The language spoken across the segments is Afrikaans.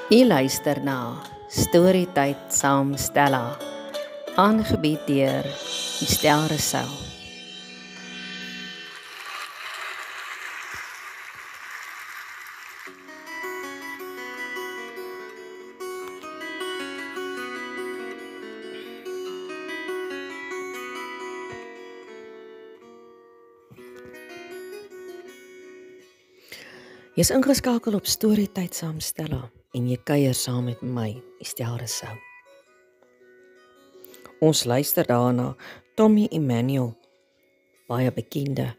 U luister na Storytyd saam Stella, aangebied deur Estel Rousseau. Jy is ingeskakel op Storytyd saam Stella en jy kuier saam met my, Estel Rousseau. Ons luister daarna Tommy Emmanuel, baie bekende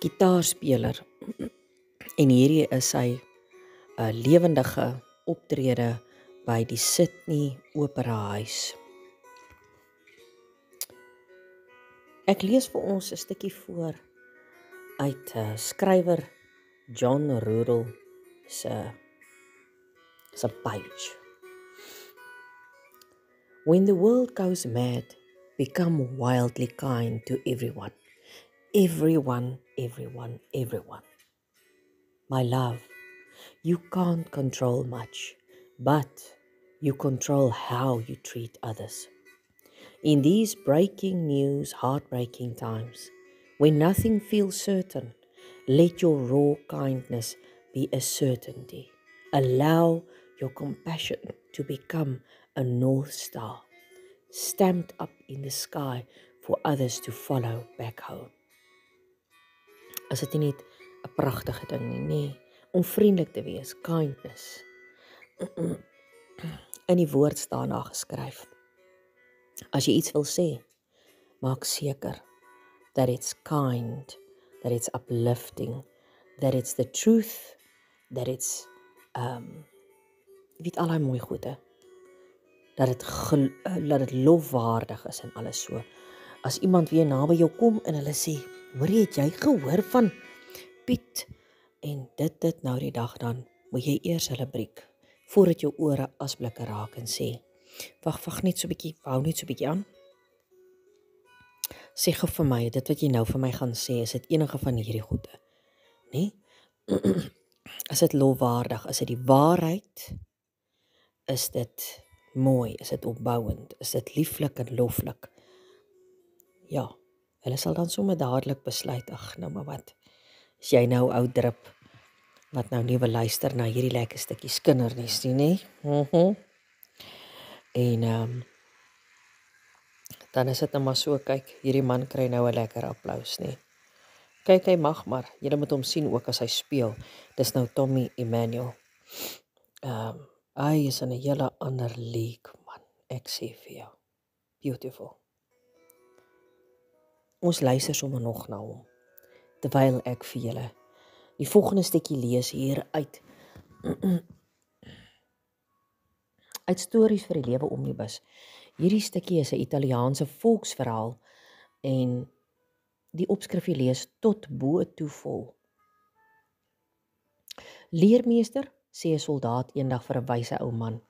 gitaarspeler, en hierdie is sy 'n lewendige optrede by die Sydney Opera Huis. Ek lees vir ons 'n stukkie voor uit skrywer John Rudel se page. When the world goes mad, become wildly kind to everyone. Everyone, everyone, everyone. My love, you can't control much, but you control how you treat others. In these breaking news, heartbreaking times, when nothing feels certain, let your raw kindness be a certainty. Allow your compassion to become a North Star, stamped up in the sky for others to follow back home. Is dit nie net 'n pragtige ding nie, nee, om vriendelik te wees, kindness. In die woord staan daar geskryf, as jy iets wil sê, maak seker that it's kind, that it's uplifting, that it's the truth, that it's weet al die mooi goede, dat dit lofwaardig is en alles so. As iemand weer naby jou kom en hulle sê, hoor jy gehoor van Piet en dit nou die dag, dan moet jy eers hulle breek voordat jou ore asblikke raak en sê, wag net so 'n bietjie, hou net so 'n bietjie aan. Sê gou vir my, dit wat jy nou vir my gaan sê, is dit enige van hierdie goede? Nee? Is dit lofwaardig? Is dit die waarheid? Is dit mooi? Is dit opbouend? Is dit lieflik en loflik? Ja, hulle sal dan sommer dadelik besluit, ag nou maar wat, is jy nou ou drip, wat nou nie wil luister na hierdie lekker stukkies kindernuus nie, En dan is dit nou maar so, kyk, hierdie man kry nou 'n lekker applous, nie. Kyk, hy mag maar, julle moet hom sien ook as hy speel. Dis nou Tommy Emmanuel. Hy is in 'n hele ander league, man. Ek sê vir jou. Beautiful. Ons luister sommer nog na hom, terwyl ek vir julle die volgende stukkie lees hier uit Stories vir die Lewe Omnibus. Hierdie stukkie is 'n Italiaanse volksverhaal en die opskrif lees tot bo toe vol. Leermeester, sê 'n soldaat eendag vir 'n wyse ou man,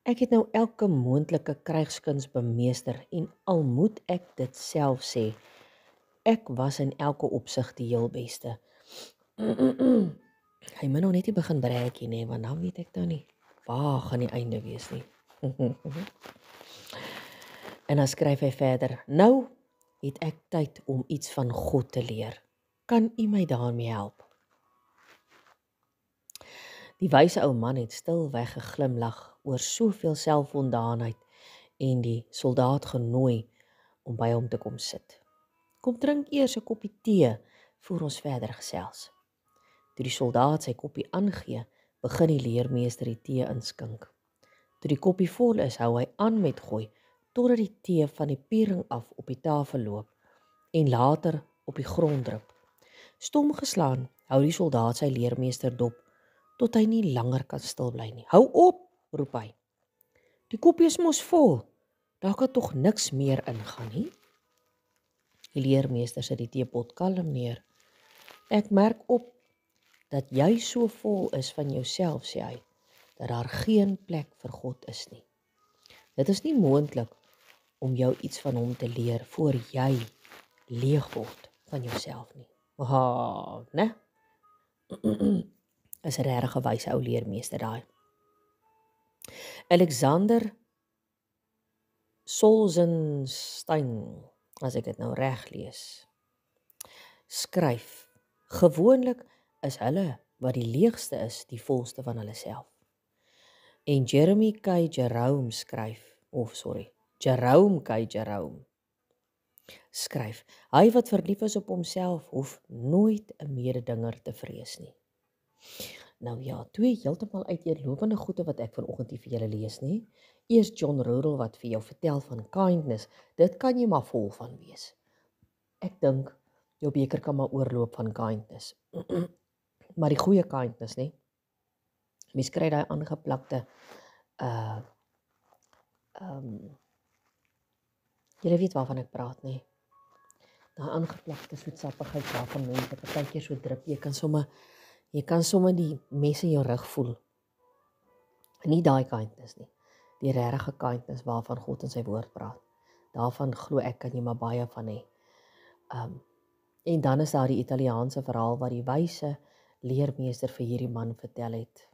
ek het nou elke moontlike krygskuns bemeester en al moet ek dit self sê, ek was in elke opsig die heel beste. Hy moet nog net nie begin breekie nie, want dan weet ek nou nie waar gaan die einde wees nie. En dan skryf hy verder, nou het ek tyd om iets van God te leer. Kan u my daarmee help? Die wyse ou man het stilweg geglimlag oor soveel selfvoldaanheid en die soldaat genooi om by hom te kom sit. Kom drink eers 'n koppie tee voor ons verder gesels. Toe die soldaat sy koppie aangee, begin die leermeester die tee inskink. Toe die koppie vol is, hou hy aan met gooi, totdat die tee van die piering af op die tafel loop en later op die grond drup. Stom geslaan, hou die soldaat sy leermeester dop, tot hy nie langer kan stil bly nie. Hou op, roep hy. Die koppie is mos vol, daar kan tog niks meer ingaan nie. Die leermeester sit die teepot kalm neer. Ek merk op dat jy so vol is van jouself, sê hy, dat daar geen plek vir God is nie. Dit is nie moontlik om jou iets van hom te leer voor jy leeg word van jouself nie. Né? Is 'n regte wyse ou leermeester daai. Alexander Solzhenitsyn, as ek dit nou reg lees, skryf: gewoonlik is hulle wat die leegste is, die volste van hulle self. En Jerome K. Jerome skryf: hy wat verlief is op homself, hoef nooit 'n mededinger te vrees nie. Nou ja, twee heeltemal uiteenlopende goede wat ek vanoggend hier vir julle lees, nie? Eers John Rudel wat vir jou vertel van kindness, dit kan jy maar vol van wees. Ek dink jou beker kan maar oorloop van kindness. Maar die goeie kindness, nie? Mens kry daai aangeplakte julle weet waarvan ek praat, nie? Daai aangeplakte soetsappigheid waarvan mense partykeer so druk, jy kan sommer die mes in jou rug voel. Nie daai kindness nie. Die regte kindness waarvan God in sy woord praat. Daarvan glo ek kan jy maar baie van hê. En dan is daar die Italiaanse verhaal wat die wyse leermeester vir hierdie man vertel het.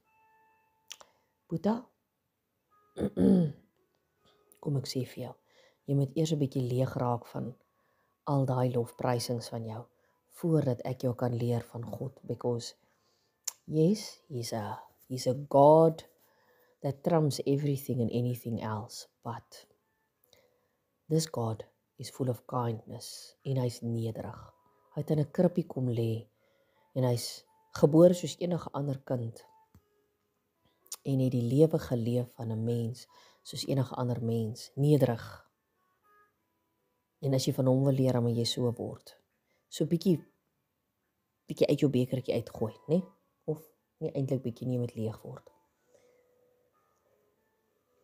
Boeta, kom ek sê vir jou, jy moet eers 'n bietjie leeg raak van al daai lofprysings van jou, voordat ek jou kan leer van God, because yes, he's a God that trumps everything and anything else, but this God is full of kindness, en hy's nederig. Hy het in 'n krippie kom lê, en hy's gebore soos enige ander kind, en het die lewe geleef van 'n mens, soos enige ander mens, nederig. En as jy van hom wil leer, dan moet jy so word. So bietjie uit jou bekertjie uitgooi, né? Of nie eintlik bietjie nie, moet leeg word.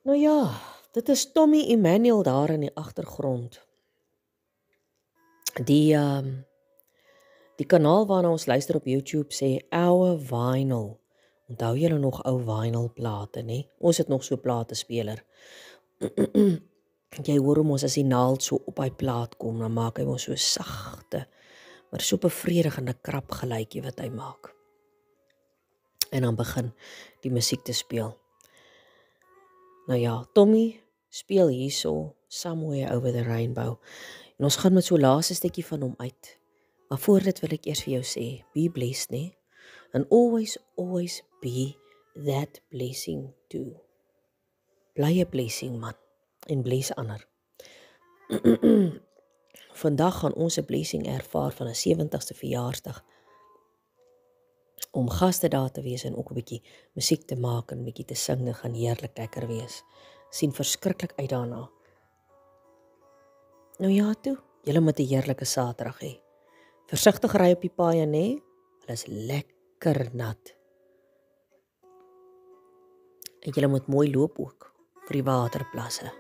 Nou ja, dit is Tommy Emmanuel daar in die agtergrond. Die kanaal waarna ons luister op YouTube sê Our Vinyl. Onthou julle nog ou vinylplate, né? Ons het nog so platespeler. Jy hoor hom ons as die naald so op hy plaat kom, dan maak hy ons so sagte, maar so bevredigende krap geluidjie wat hy maak. En dan begin die musiek te speel. Nou ja, Tommy speel hierso Somewhere Over the Rainbow. En ons gaan met so 'n laaste stukkie van hom uit. Maar voor dit wil ek eers vir jou sê, be blessed, né? And always be that blessing too. Bly 'n blessing, man. En bless ander. Vandag gaan ons 'n blessing ervaar van 'n 70ste verjaarsdag. Om gaste daar te wees en ook 'n bietjie musiek te maak en 'n bietjie te sing, dit gaan heerlik lekker wees. Sien verskriklik uit daarna. Nou ja toe, julle moet 'n heerlike Saterdag hê. Versigtig ry op die paaie, né? Hulle is lekker nat. En julle moet mooi loop ook vir die waterplasse.